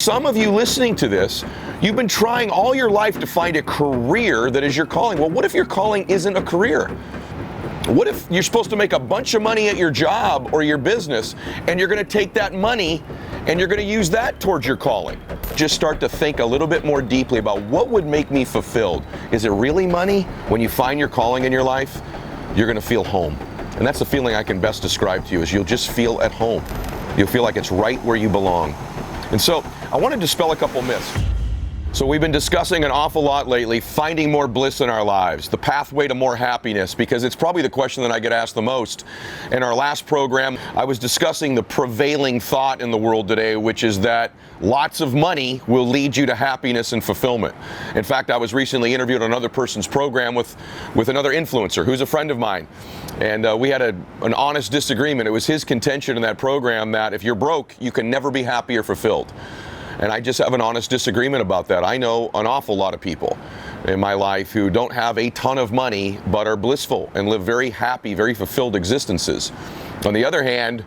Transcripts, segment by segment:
some of you listening to this, you've been trying all your life to find a career that is your calling. Well, what if your calling isn't a career? What if you're supposed to make a bunch of money at your job or your business, and you're going to take that money and you're going to use that towards your calling? Just start to think a little bit more deeply about what would make me fulfilled. Is it really money? When you find your calling in your life, you're going to feel home. And that's the feeling I can best describe to you, is you'll just feel at home. You'll feel like it's right where you belong. And so I want to dispel a couple myths. So we've been discussing an awful lot lately, finding more bliss in our lives, the pathway to more happiness, because it's probably the question that I get asked the most. In our last program, I was discussing the prevailing thought in the world today, which is that lots of money will lead you to happiness and fulfillment. In fact, I was recently interviewed on another person's program with another influencer who's a friend of mine. And we had an honest disagreement. It was his contention in that program that if you're broke, you can never be happy or fulfilled. And I just have an honest disagreement about that. I know an awful lot of people in my life who don't have a ton of money, but are blissful and live very happy, very fulfilled existences. On the other hand,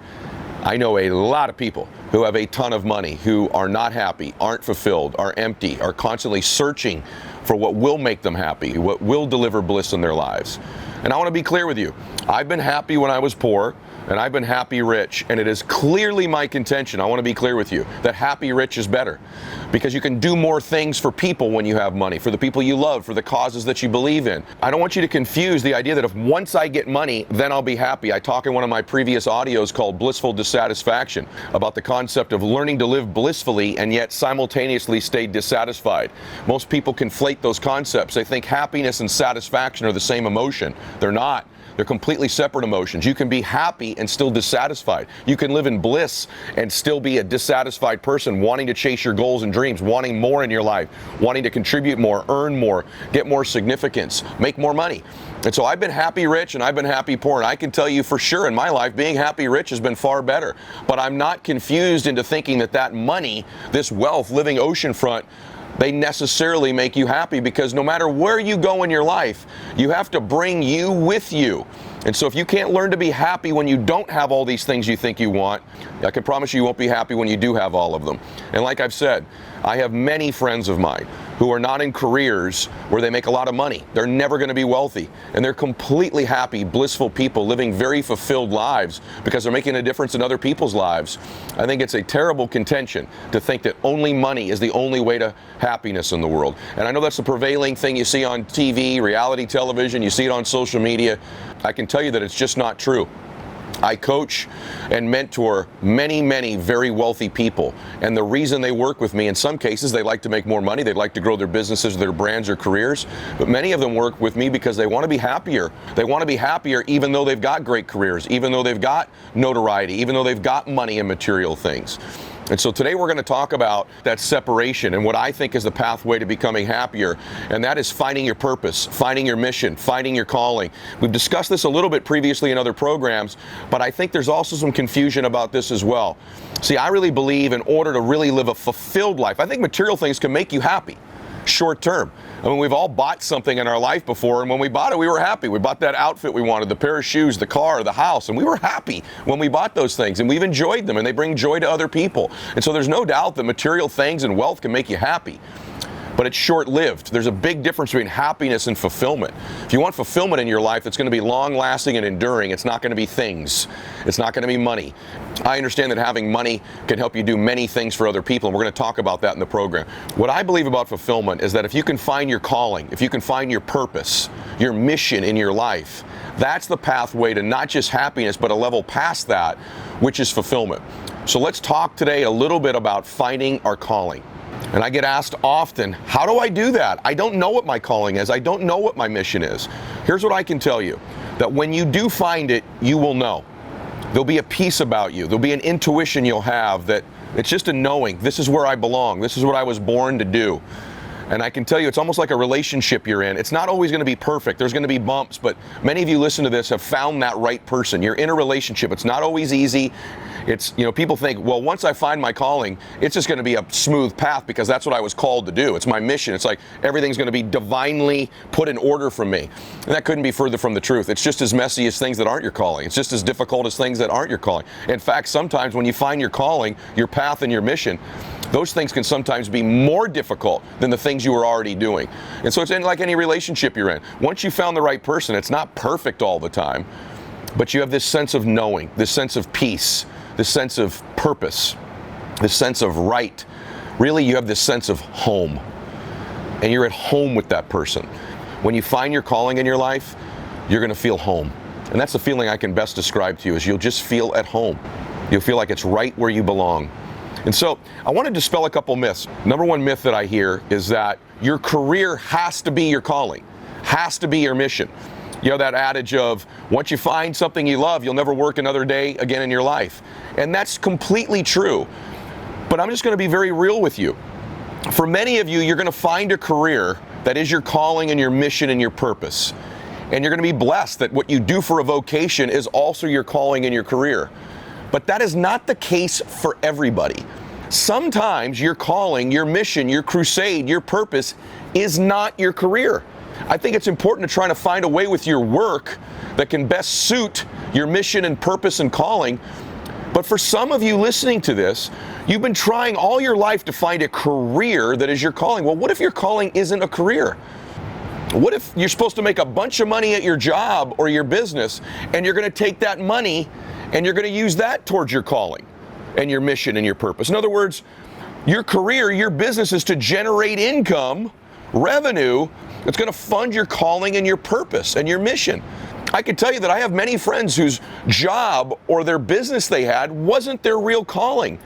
I know a lot of people who have a ton of money who are not happy, aren't fulfilled, are empty, are constantly searching for what will make them happy, what will deliver bliss in their lives. And I want to be clear with you. I've been happy when I was poor, and I've been happy rich, and it is clearly my contention, I want to be clear with you, that happy rich is better, because you can do more things for people when you have money, for the people you love, for the causes that you believe in. I don't want you to confuse the idea that if once I get money, then I'll be happy. I talk in one of my previous audios called Blissful Dissatisfaction about the concept of learning to live blissfully and yet simultaneously stay dissatisfied. Most people conflate those concepts. They think happiness and satisfaction are the same emotion. They're not. They're completely separate emotions. You can be happy and still dissatisfied. You can live in bliss and still be a dissatisfied person, wanting to chase your goals and dreams, wanting more in your life, wanting to contribute more, earn more, get more significance, make more money. And so I've been happy rich and I've been happy poor, and I can tell you for sure in my life, being happy rich has been far better. But I'm not confused into thinking that money, this wealth, living oceanfront, they necessarily make you happy, because no matter where you go in your life, you have to bring you with you. And so if you can't learn to be happy when you don't have all these things you think you want, I can promise you won't be happy when you do have all of them. And like I've said, I have many friends of mine who are not in careers where they make a lot of money. They're never going to be wealthy. And they're completely happy, blissful people living very fulfilled lives because they're making a difference in other people's lives. I think it's a terrible contention to think that only money is the only way to happiness in the world. And I know that's the prevailing thing you see on TV, reality television, you see it on social media. I can tell you that it's just not true. I coach and mentor many, many very wealthy people. And the reason they work with me, in some cases, they like to make more money. They'd like to grow their businesses, their brands, or careers. But many of them work with me because they want to be happier. They want to be happier even though they've got great careers, even though they've got notoriety, even though they've got money and material things. And so today we're going to talk about that separation and what I think is the pathway to becoming happier. And that is finding your purpose, finding your mission, finding your calling. We've discussed this a little bit previously in other programs, but I think there's also some confusion about this as well. See, I really believe in order to really live a fulfilled life, I think material things can make you happy short term. I mean, we've all bought something in our life before, and when we bought it, we were happy. We bought that outfit we wanted, the pair of shoes, the car, the house, and we were happy when we bought those things, and we've enjoyed them, and they bring joy to other people. And so there's no doubt that material things and wealth can make you happy. But it's short-lived. There's a big difference between happiness and fulfillment. If you want fulfillment in your life, it's going to be long-lasting and enduring. It's not going to be things. It's not going to be money. I understand that having money can help you do many things for other people, and we're going to talk about that in the program. What I believe about fulfillment is that if you can find your calling, if you can find your purpose, your mission in your life, that's the pathway to not just happiness, but a level past that, which is fulfillment. So let's talk today a little bit about finding our calling. And I get asked often, how do I do that? I don't know what my calling is. I don't know what my mission is. Here's what I can tell you, that when you do find it, you will know. There'll be a peace about you. There'll be an intuition you'll have that it's just a knowing, this is where I belong. This is what I was born to do. And I can tell you, it's almost like a relationship you're in. It's not always going to be perfect. There's going to be bumps, but many of you listen to this have found that right person. You're in a relationship. It's not always easy. It's, people think, well, once I find my calling, it's just going to be a smooth path because that's what I was called to do. It's my mission. It's like everything's going to be divinely put in order from me. And that couldn't be further from the truth. It's just as messy as things that aren't your calling. It's just as difficult as things that aren't your calling. In fact, sometimes when you find your calling, your path, and your mission, those things can sometimes be more difficult than the things you were already doing. And so it's like any relationship you're in. Once you found the right person, it's not perfect all the time, but you have this sense of knowing, this sense of peace, this sense of purpose, this sense of right. Really, you have this sense of home. And you're at home with that person. When you find your calling in your life, you're going to feel home. And that's the feeling I can best describe to you, is you'll just feel at home. You'll feel like it's right where you belong. And so I want to dispel a couple myths. Number one myth that I hear is that your career has to be your calling, has to be your mission. That adage of once you find something you love, you'll never work another day again in your life. And that's completely true. But I'm just going to be very real with you. For many of you, you're going to find a career that is your calling and your mission and your purpose. And you're going to be blessed that what you do for a vocation is also your calling and your career. But that is not the case for everybody. Sometimes your calling, your mission, your crusade, your purpose is not your career. I think it's important to try to find a way with your work that can best suit your mission and purpose and calling. But for some of you listening to this, you've been trying all your life to find a career that is your calling. Well, what if your calling isn't a career? What if you're supposed to make a bunch of money at your job or your business, and you're going to take that money and you're going to use that towards your calling and your mission and your purpose? In other words, your career, your business is to generate income, revenue, that's going to fund your calling and your purpose and your mission. I can tell you that I have many friends whose job or their business they had wasn't their real calling,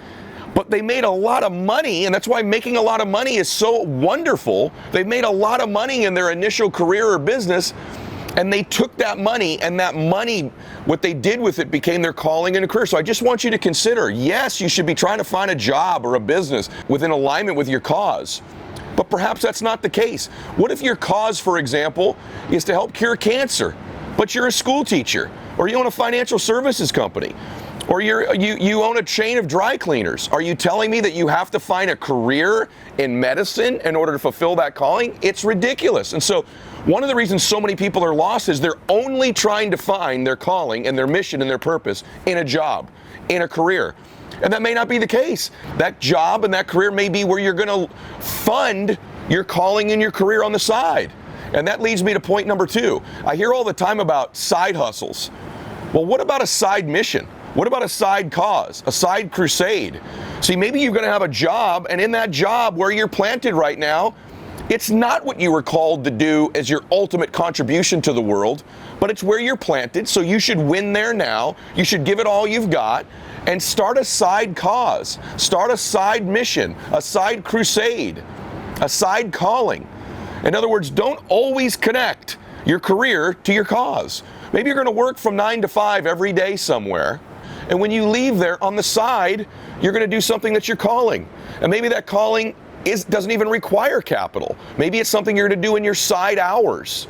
but they made a lot of money, and that's why making a lot of money is so wonderful. They made a lot of money in their initial career or business, and they took that money, and that money, what they did with it became their calling and a career. So I just want you to consider, yes, you should be trying to find a job or a business within alignment with your cause. But perhaps that's not the case. What if your cause, for example, is to help cure cancer, but you're a school teacher, or you own a financial services company, or you own a chain of dry cleaners? Are you telling me that you have to find a career in medicine in order to fulfill that calling? It's ridiculous. And so one of the reasons so many people are lost is they're only trying to find their calling and their mission and their purpose in a job, in a career. And that may not be the case. That job and that career may be where you're going to fund your calling and your career on the side. And that leads me to point number two. I hear all the time about side hustles. Well, what about a side mission? What about a side cause, a side crusade? See, maybe you're going to have a job, and in that job where you're planted right now, it's not what you were called to do as your ultimate contribution to the world, but it's where you're planted, so you should win there now. You should give it all you've got and start a side cause, start a side mission, a side crusade, a side calling. In other words, don't always connect your career to your cause. Maybe you're going to work from 9 to 5 every day somewhere, and when you leave there on the side, you're going to do something that's your calling. And maybe that calling doesn't even require capital. Maybe it's something you're going to do in your side hours.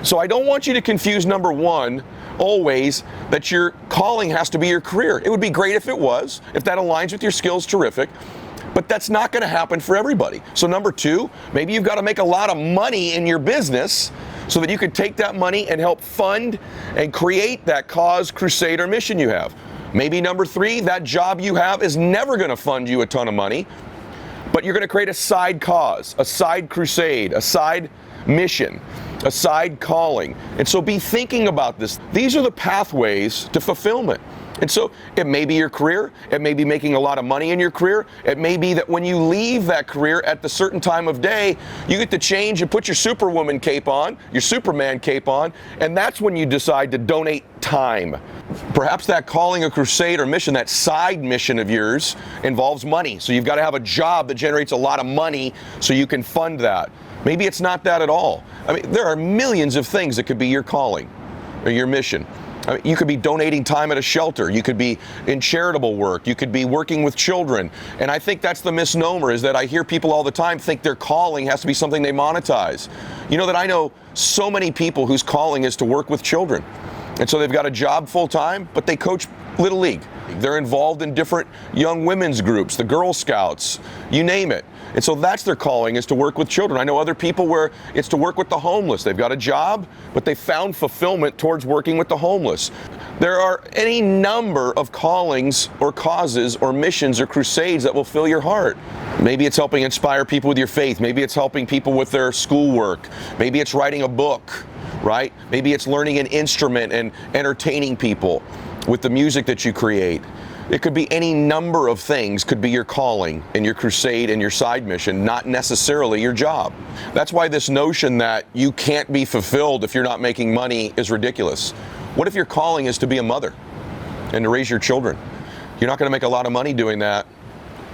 So I don't want you to confuse, number one, always that your calling has to be your career. It would be great if it was. If that aligns with your skills, terrific. But that's not going to happen for everybody. So number two, maybe you've got to make a lot of money in your business so that you can take that money and help fund and create that cause, crusade, or mission you have. Maybe number three, that job you have is never going to fund you a ton of money, but you're going to create a side cause, a side crusade, a side mission, a side calling. And so be thinking about this. These are the pathways to fulfillment. And so it may be your career, it may be making a lot of money in your career, it may be that when you leave that career at the certain time of day, you get to change and put your Superwoman cape on, your Superman cape on, and that's when you decide to donate time. Perhaps that calling, a crusade, or mission, that side mission of yours involves money. So you've got to have a job that generates a lot of money so you can fund that. Maybe it's not that at all. I mean, there are millions of things that could be your calling or your mission. I mean, you could be donating time at a shelter. You could be in charitable work. You could be working with children. And I think that's the misnomer, is that I hear people all the time think their calling has to be something they monetize. You know that I know so many people whose calling is to work with children. And so they've got a job full time, but they coach Little League They're involved in different young women's groups, the Girl Scouts, you name it. And so that's their calling, is to work with children. I know other people where it's to work with the homeless. They've got a job, but they found fulfillment towards working with the homeless. There are any number of callings or causes or missions or crusades that will fill your heart. Maybe it's helping inspire people with your faith. Maybe it's helping people with their schoolwork. Maybe it's writing a book, right? Maybe it's learning an instrument and entertaining people with the music that you create. It could be any number of things, could be your calling and your crusade and your side mission, not necessarily your job. That's why this notion that you can't be fulfilled if you're not making money is ridiculous. What if your calling is to be a mother and to raise your children? You're not going to make a lot of money doing that,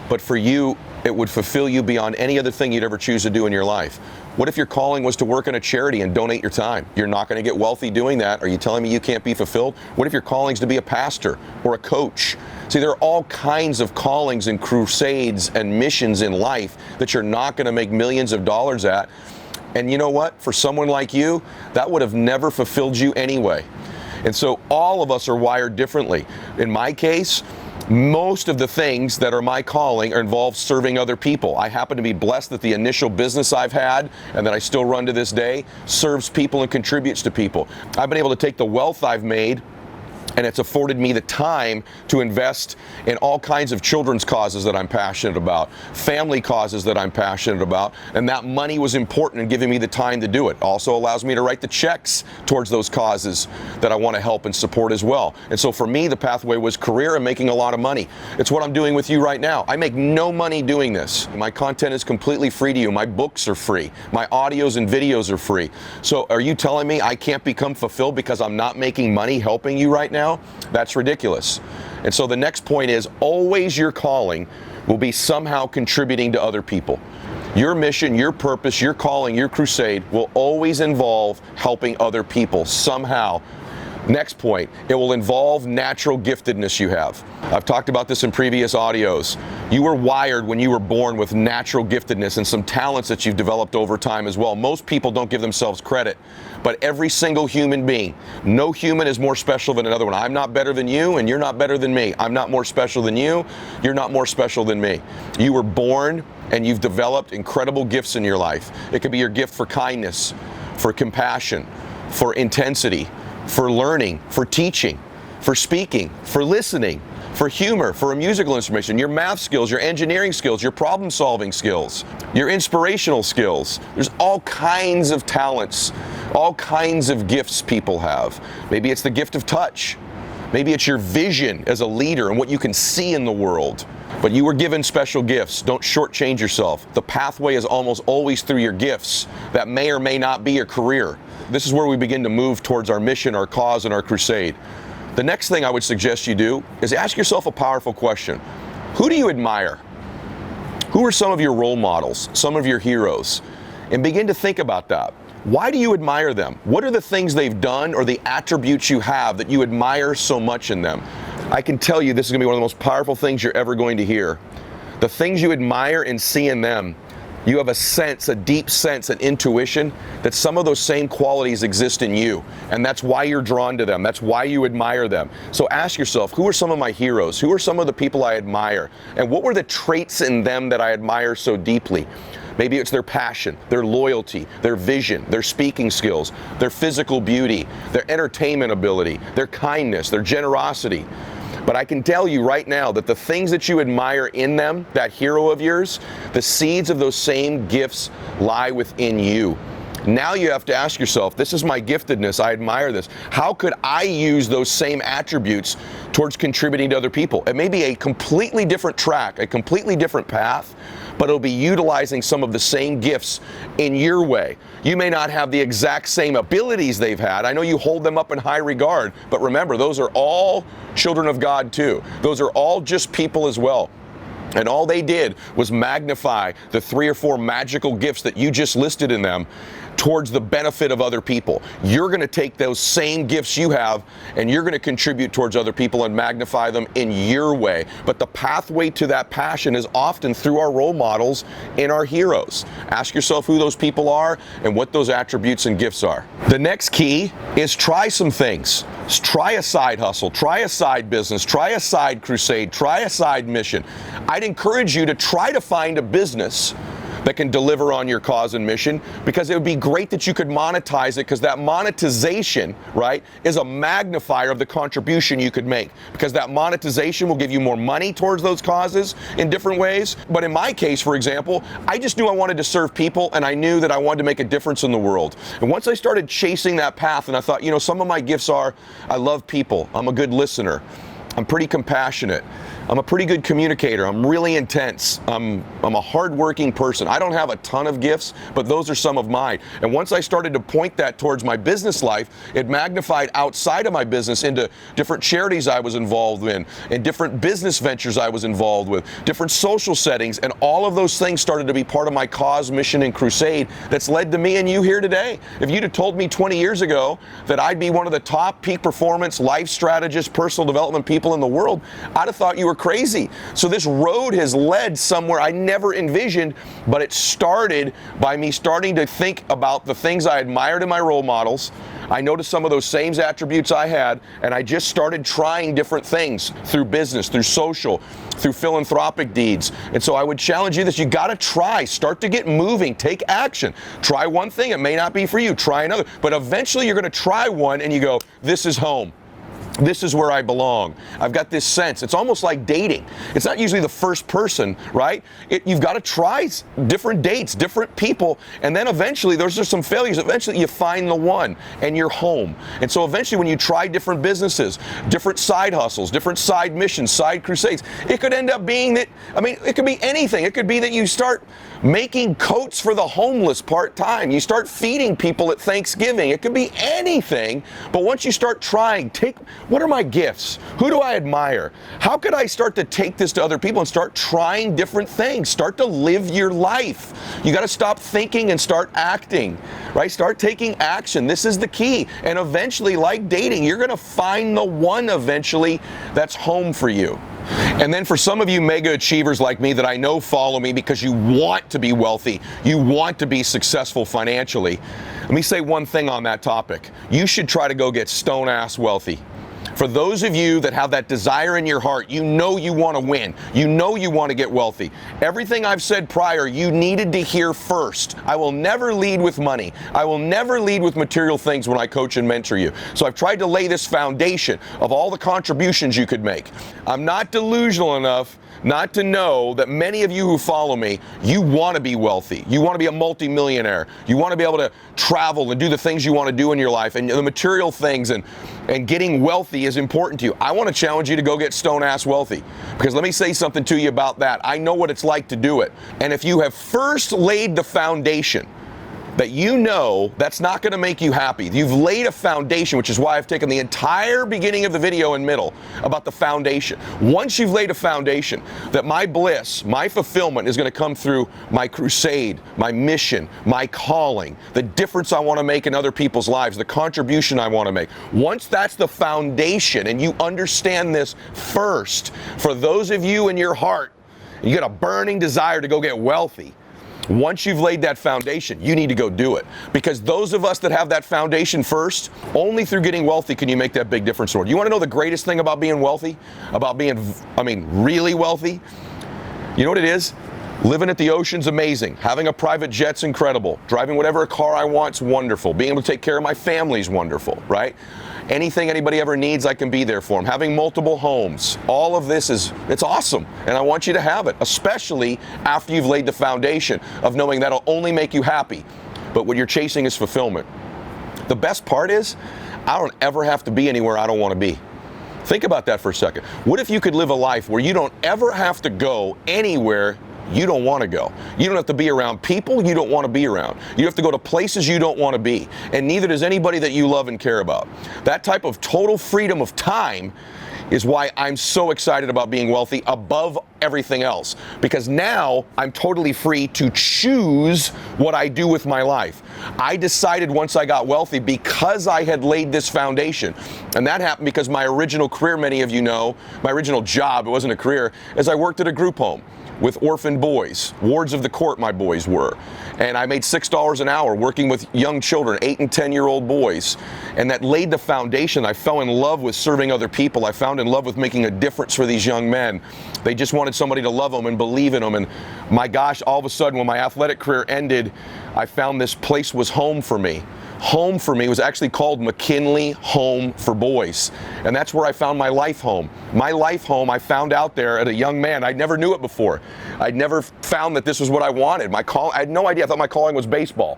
but for you, it would fulfill you beyond any other thing you'd ever choose to do in your life. What if your calling was to work in a charity and donate your time? You're not going to get wealthy doing that. Are you telling me you can't be fulfilled? What if your calling is to be a pastor or a coach? See, there are all kinds of callings and crusades and missions in life that you're not going to make millions of dollars at. And you know what? For someone like you, that would have never fulfilled you anyway. And so all of us are wired differently. In my case, most of the things that are my calling are involved serving other people. I happen to be blessed that the initial business I've had and that I still run to this day serves people and contributes to people. I've been able to take the wealth I've made, and it's afforded me the time to invest in all kinds of children's causes that I'm passionate about, family causes that I'm passionate about, and that money was important in giving me the time to do it. Also allows me to write the checks towards those causes that I want to help and support as well. And so for me, the pathway was career and making a lot of money. It's what I'm doing with you right now. I make no money doing this. My content is completely free to you. My books are free. My audios and videos are free. So are you telling me I can't become fulfilled because I'm not making money helping you right now? That's ridiculous. And so the next point is, always your calling will be somehow contributing to other people. Your mission, your purpose, your calling, your crusade will always involve helping other people somehow. Next point, it will involve natural giftedness you have. I've talked about this in previous audios. You were wired when you were born with natural giftedness and some talents that you've developed over time as well. Most people don't give themselves credit, but every single human being, no human is more special than another one. I'm not better than you, and you're not better than me. I'm not more special than you, you're not more special than me. You were born and you've developed incredible gifts in your life. It could be your gift for kindness, for compassion, for intensity, for learning, for teaching, for speaking, for listening, for humor, for a musical instrument, your math skills, your engineering skills, your problem solving skills, your inspirational skills. There's all kinds of talents, all kinds of gifts people have. Maybe it's the gift of touch. Maybe it's your vision as a leader and what you can see in the world. But you were given special gifts. Don't shortchange yourself. The pathway is almost always through your gifts. That may or may not be your career. This is where we begin to move towards our mission, our cause, and our crusade. The next thing I would suggest you do is ask yourself a powerful question. Who do you admire? Who are some of your role models, some of your heroes? And begin to think about that. Why do you admire them? What are the things they've done or the attributes you have that you admire so much in them? I can tell you this is going to be one of the most powerful things you're ever going to hear. The things you admire and see in them, you have a sense, a deep sense, an intuition that some of those same qualities exist in you. And that's why you're drawn to them. That's why you admire them. So ask yourself, who are some of my heroes? Who are some of the people I admire? And what were the traits in them that I admire so deeply? Maybe it's their passion, their loyalty, their vision, their speaking skills, their physical beauty, their entertainment ability, their kindness, their generosity. But I can tell you right now that the things that you admire in them, that hero of yours, the seeds of those same gifts lie within you. Now you have to ask yourself, this is my giftedness, I admire this. How could I use those same attributes towards contributing to other people? It may be a completely different track, a completely different path, but it'll be utilizing some of the same gifts in your way. You may not have the exact same abilities they've had. I know you hold them up in high regard, but remember, those are all children of God too. Those are all just people as well. And all they did was magnify the 3 or 4 magical gifts that you just listed in them towards the benefit of other people. You're going to take those same gifts you have and you're going to contribute towards other people and magnify them in your way. But the pathway to that passion is often through our role models and our heroes. Ask yourself who those people are and what those attributes and gifts are. The next key is try some things. Try a side hustle, try a side business, try a side crusade, try a side mission. I'd encourage you to try to find a business that can deliver on your cause and mission, because it would be great that you could monetize it, because that monetization, right, is a magnifier of the contribution you could make, because that monetization will give you more money towards those causes in different ways. But in my case, for example, I just knew I wanted to serve people, and I knew that I wanted to make a difference in the world. And once I started chasing that path, and I thought, you know, some of my gifts are, I love people, I'm a good listener, I'm pretty compassionate, I'm a pretty good communicator, I'm really intense, I'm a hardworking person. I don't have a ton of gifts, but those are some of mine. And once I started to point that towards my business life, it magnified outside of my business into different charities I was involved in, and different business ventures I was involved with, different social settings, and all of those things started to be part of my cause, mission, and crusade that's led to me and you here today. If you'd have told me 20 years ago that I'd be one of the top peak performance, life strategists, personal development people in the world, I'd have thought you were crazy. So this road has led somewhere I never envisioned, but it started by me starting to think about the things I admired in my role models. I noticed some of those same attributes I had, and I just started trying different things through business, through social, through philanthropic deeds. And so I would challenge you this: you got to try, start to get moving, take action. Try one thing, it may not be for you, try another, but eventually you're going to try one and you go, this is home. This is where I belong. I've got this sense. It's almost like dating. It's not usually the first person, right? You've got to try different dates, different people, and then eventually, there's just some failures. Eventually, you find the one, and you're home. And so eventually, when you try different businesses, different side hustles, different side missions, side crusades, it could end up being that, I mean, it could be anything. It could be that you start making coats for the homeless part-time. You start feeding people at Thanksgiving. It could be anything. But once you start trying, what are my gifts? Who do I admire? How could I start to take this to other people and start trying different things? Start to live your life. You got to stop thinking and start acting, right? Start taking action. This is the key. And eventually, like dating, you're going to find the one eventually that's home for you. And then for some of you mega achievers like me that I know follow me because you want to be wealthy, you want to be successful financially, let me say one thing on that topic. You should try to go get stone-ass wealthy. For those of you that have that desire in your heart, you know you want to win. You know you want to get wealthy. Everything I've said prior, you needed to hear first. I will never lead with money. I will never lead with material things when I coach and mentor you. So I've tried to lay this foundation of all the contributions you could make. I'm not delusional enough not to know that many of you who follow me, you want to be wealthy. You want to be a multi-millionaire. You want to be able to travel and do the things you want to do in your life, and the material things, and getting wealthy is important to you. I want to challenge you to go get stone-ass wealthy, because let me say something to you about that. I know what it's like to do it. And if you have first laid the foundation that you know that's not going to make you happy. You've laid a foundation, which is why I've taken the entire beginning of the video and middle about the foundation. Once you've laid a foundation that my bliss, my fulfillment is going to come through my crusade, my mission, my calling, the difference I want to make in other people's lives, the contribution I want to make. Once that's the foundation and you understand this first, for those of you in your heart, you got a burning desire to go get wealthy. Once you've laid that foundation, you need to go do it. Because those of us that have that foundation first, only through getting wealthy can you make that big difference. You want to know the greatest thing about being wealthy? About being, really wealthy? You know what it is? Living at the ocean's amazing. Having a private jet's incredible. Driving whatever car I want's wonderful. Being able to take care of my family's wonderful, right? Anything anybody ever needs, I can be there for them. Having multiple homes. All of this it's awesome. And I want you to have it, especially after you've laid the foundation of knowing that'll only make you happy. But what you're chasing is fulfillment. The best part is, I don't ever have to be anywhere I don't want to be. Think about that for a second. What if you could live a life where you don't ever have to go anywhere you don't want to go? You don't have to be around people you don't want to be around. You have to go to places you don't want to be. And neither does anybody that you love and care about. That type of total freedom of time is why I'm so excited about being wealthy above everything else. Because now I'm totally free to choose what I do with my life. I decided once I got wealthy because I had laid this foundation. And that happened because my original career, many of you know, my original job, it wasn't a career, is I worked at a group home. with orphan boys. Wards of the court, my boys were. And I made $6 an hour working with young children, 8 and 10-year-old boys. And that laid the foundation. I fell in love with serving other people. I found in love with making a difference for these young men. They just wanted somebody to love them and believe in them. And my gosh, all of a sudden when my athletic career ended, I found this place was home for me. Home for me was actually called McKinley Home for Boys. And that's where I found my life home. My life home I found out there at a young man. I never knew it before. I'd never found that this was what I wanted. I had no idea. I thought my calling was baseball,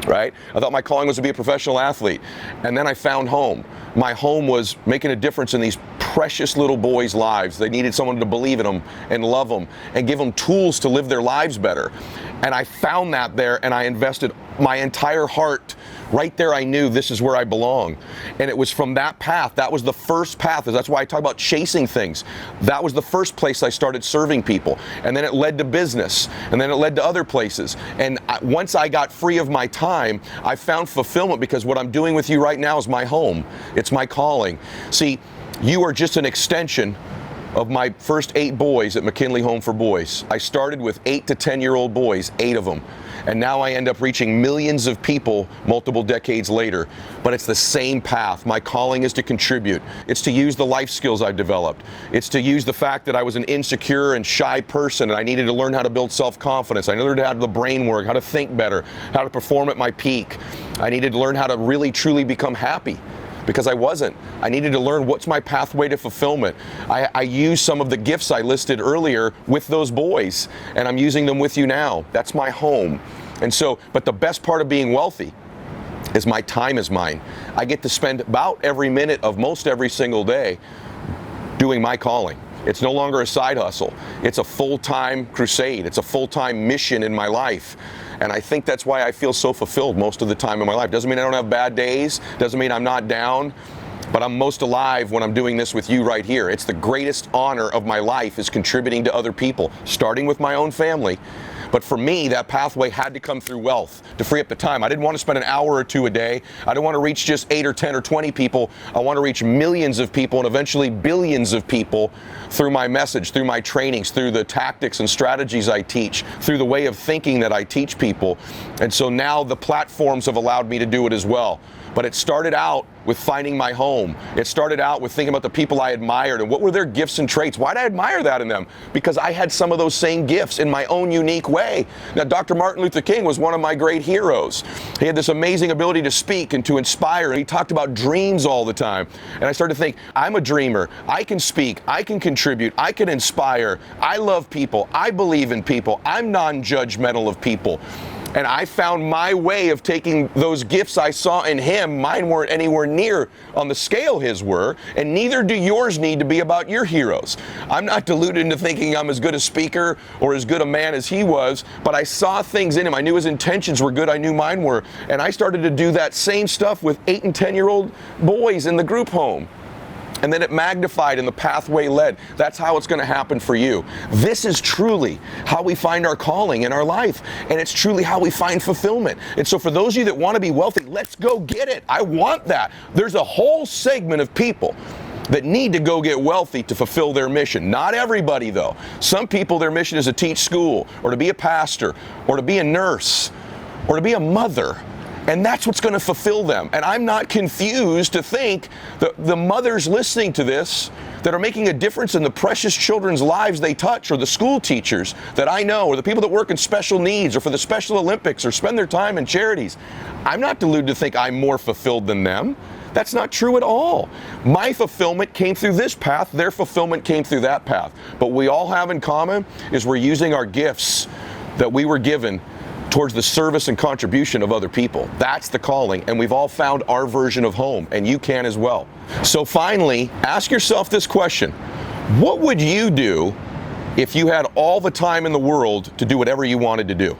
right? I thought my calling was to be a professional athlete. And then I found home. My home was making a difference in these precious little boys' lives. They needed someone to believe in them and love them and give them tools to live their lives better. And I found that there, and I invested my entire heart. Right there, I knew this is where I belong. And it was from that path. That was the first path. That's why I talk about chasing things. That was the first place I started serving people. And then it led to business. And then it led to other places. And once I got free of my time, I found fulfillment, because what I'm doing with you right now is my home. It's my calling. See, you are just an extension of my first 8 boys at McKinley Home for Boys. I started with 8 to 10-year-old boys, 8 of them. And now I end up reaching millions of people multiple decades later. But it's the same path. My calling is to contribute. It's to use the life skills I've developed. It's to use the fact that I was an insecure and shy person and I needed to learn how to build self-confidence. I learned how to do the brain work, how to think better, how to perform at my peak. I needed to learn how to really, truly become happy, because I wasn't. I needed to learn what's my pathway to fulfillment. I use some of the gifts I listed earlier with those boys, and I'm using them with you now. That's my home. And so, but the best part of being wealthy is my time is mine. I get to spend about every minute of most every single day doing my calling. It's no longer a side hustle. It's a full-time crusade. It's a full-time mission in my life. And I think that's why I feel so fulfilled most of the time in my life. Doesn't mean I don't have bad days. Doesn't mean I'm not down. But I'm most alive when I'm doing this with you right here. It's the greatest honor of my life, is contributing to other people, starting with my own family. But for me, that pathway had to come through wealth to free up the time. I didn't want to spend an hour or two a day. I didn't want to reach just 8 or 10 or 20 people. I want to reach millions of people and eventually billions of people through my message, through my trainings, through the tactics and strategies I teach, through the way of thinking that I teach people. And so now the platforms have allowed me to do it as well. But it started out with finding my home. It started out with thinking about the people I admired and what were their gifts and traits. Why did I admire that in them? Because I had some of those same gifts in my own unique way. Now, Dr. Martin Luther King was one of my great heroes. He had this amazing ability to speak and to inspire. He talked about dreams all the time. And I started to think, I'm a dreamer. I can speak. I can contribute. I can inspire. I love people. I believe in people. I'm non-judgmental of people. And I found my way of taking those gifts I saw in him. Mine weren't anywhere near on the scale his were, and neither do yours need to be about your heroes. I'm not deluded into thinking I'm as good a speaker or as good a man as he was, but I saw things in him. I knew his intentions were good. I knew mine were. And I started to do that same stuff with 8 and 10-year-old boys in the group home. And then it magnified and the pathway led. That's how it's going to happen for you. This is truly how we find our calling in our life. And it's truly how we find fulfillment. And so for those of you that want to be wealthy, let's go get it. I want that. There's a whole segment of people that need to go get wealthy to fulfill their mission. Not everybody, though. Some people, their mission is to teach school, or to be a pastor, or to be a nurse, or to be a mother. And that's what's going to fulfill them. And I'm not confused to think that the mothers listening to this that are making a difference in the precious children's lives they touch, or the school teachers that I know, or the people that work in special needs, or for the Special Olympics, or spend their time in charities. I'm not deluded to think I'm more fulfilled than them. That's not true at all. My fulfillment came through this path. Their fulfillment came through that path. But what we all have in common is we're using our gifts that we were given towards the service and contribution of other people. That's the calling, and we've all found our version of home, and you can as well. So finally, ask yourself this question. What would you do if you had all the time in the world to do whatever you wanted to do?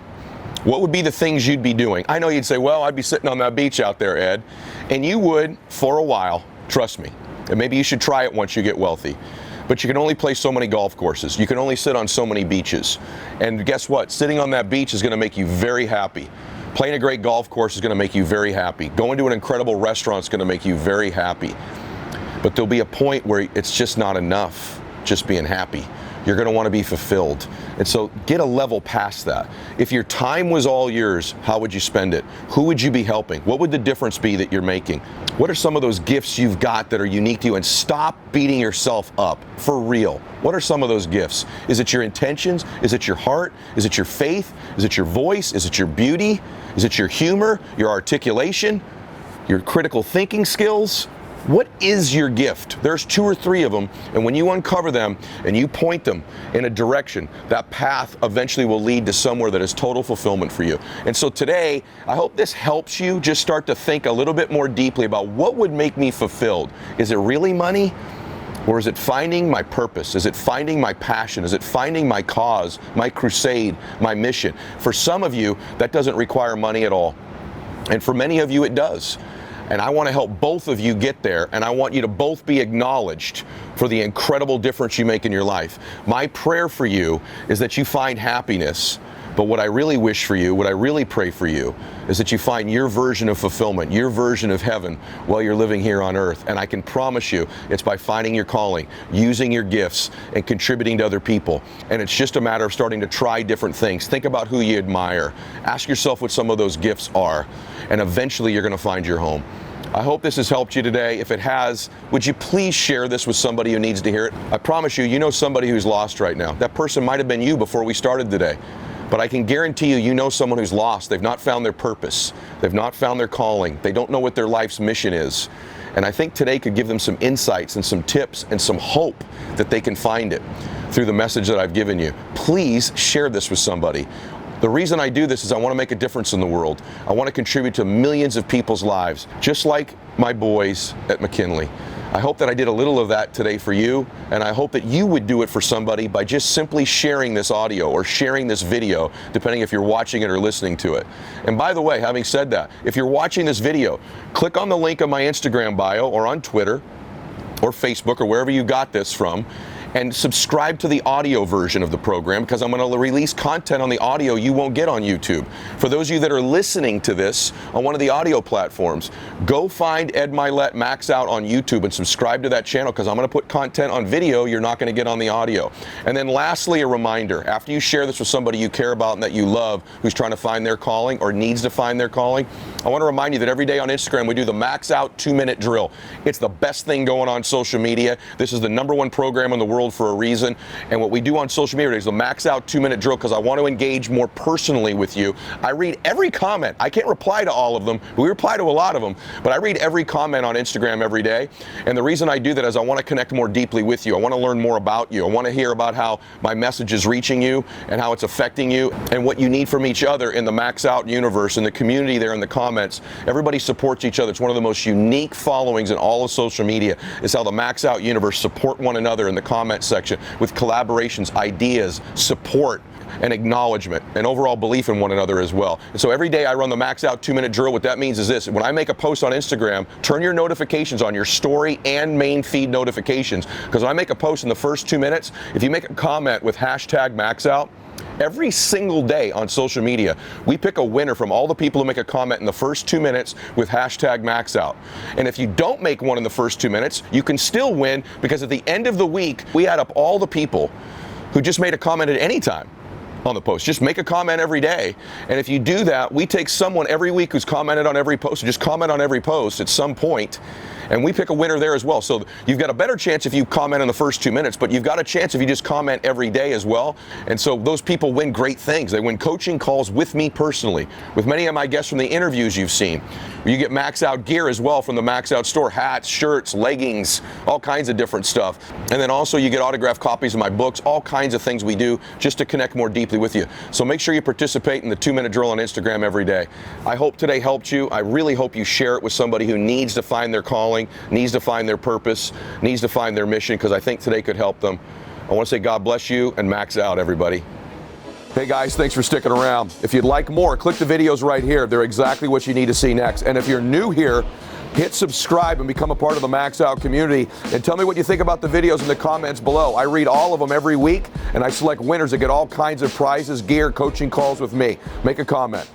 What would be the things you'd be doing? I know you'd say, well, I'd be sitting on that beach out there, Ed. And you would for a while, trust me. And maybe you should try it once you get wealthy. But you can only play so many golf courses. You can only sit on so many beaches. And guess what? Sitting on that beach is going to make you very happy. Playing a great golf course is going to make you very happy. Going to an incredible restaurant is going to make you very happy. But there'll be a point where it's just not enough just being happy. you're going to want to be fulfilled. And so get a level past that. If your time was all yours, how would you spend it? Who would you be helping? What would the difference be that you're making? What are some of those gifts you've got that are unique to you? And stop beating yourself up, for real. What are some of those gifts? Is it your intentions? Is it your heart? Is it your faith? Is it your voice? Is it your beauty? Is it your humor, your articulation, your critical thinking skills? What is your gift? There's 2 or 3 of them, and when you uncover them and you point them in a direction, that path eventually will lead to somewhere that is total fulfillment for you. And so today, I hope this helps you just start to think a little bit more deeply about what would make me fulfilled. Is it really money? Or is it finding my purpose? Is it finding my passion? Is it finding my cause, my crusade, my mission? For some of you, that doesn't require money at all. And for many of you, it does. And I want to help both of you get there, and I want you to both be acknowledged for the incredible difference you make in your life. My prayer for you is that you find happiness, but what I really wish for you, what I really pray for you, is that you find your version of fulfillment, your version of heaven while you're living here on earth. And I can promise you, it's by finding your calling, using your gifts, and contributing to other people. And it's just a matter of starting to try different things. Think about who you admire. Ask yourself what some of those gifts are, and eventually you're going to find your home. I hope this has helped you today. If it has, would you please share this with somebody who needs to hear it? I promise you, you know somebody who's lost right now. That person might have been you before we started today. But I can guarantee you, you know someone who's lost. They've not found their purpose. They've not found their calling. They don't know what their life's mission is. And I think today could give them some insights and some tips and some hope that they can find it through the message that I've given you. Please share this with somebody. The reason I do this is I want to make a difference in the world. I want to contribute to millions of people's lives, just like my boys at McKinley. I hope that I did a little of that today for you, and I hope that you would do it for somebody by just simply sharing this audio or sharing this video, depending if you're watching it or listening to it. And by the way, having said that, if you're watching this video, click on the link on my Instagram bio or on Twitter or Facebook or wherever you got this from, and subscribe to the audio version of the program, because I'm going to release content on the audio you won't get on YouTube. For those of you that are listening to this on one of the audio platforms, go find Ed Mylett Max Out on YouTube and subscribe to that channel, because I'm going to put content on video you're not going to get on the audio. And then lastly, a reminder, after you share this with somebody you care about and that you love, who's trying to find their calling or needs to find their calling, I want to remind you that every day on Instagram we do the Max Out 2-minute drill. It's the best thing going on social media. This is the #1 program in the world for a reason. And what we do on social media is the Max Out 2-minute drill, because I want to engage more personally with you. I read every comment. I can't reply to all of them. We reply to a lot of them, but I read every comment on Instagram every day. And the reason I do that is I want to connect more deeply with you. I want to learn more about you. I want to hear about how my message is reaching you and how it's affecting you and what you need from each other in the Max Out universe, in the community there in the comments. Everybody supports each other. It's one of the most unique followings in all of social media, is how the Max Out universe support one another in the comment section with collaborations, ideas, support, and acknowledgement, and overall belief in one another as well. And so every day I run the Max Out 2-minute drill. What that means is this: when I make a post on Instagram, turn your notifications on, your story and main feed notifications, because when I make a post in the first 2 minutes, if you make a comment with #MaxOut, every single day on social media, we pick a winner from all the people who make a comment in the first 2 minutes with #MaxOut. And if you don't make one in the first 2 minutes, you can still win, because at the end of the week, we add up all the people who just made a comment at any time on the post. Just make a comment every day. And if you do that, we take someone every week who's commented on every post, or just comment on every post at some point, and we pick a winner there as well. So you've got a better chance if you comment in the first 2 minutes, but you've got a chance if you just comment every day as well. And so those people win great things. They win coaching calls with me personally, with many of my guests from the interviews you've seen. You get Max Out gear as well from the Max Out store: hats, shirts, leggings, all kinds of different stuff. And then also you get autographed copies of my books, all kinds of things we do just to connect more deeply with you. So make sure you participate in the 2-minute drill on Instagram every day. I hope today helped you. I really hope you share it with somebody who needs to find their calling, needs to find their purpose, needs to find their mission, because I think today could help them. I want to say God bless you, and Max Out, everybody. Hey guys, thanks for sticking around. If you'd like more, click the videos right here. They're exactly what you need to see next. And if you're new here, hit subscribe and become a part of the Max Out community, and tell me what you think about the videos in the comments below. I read all of them every week, and I select winners that get all kinds of prizes, gear, coaching calls with me. Make a comment.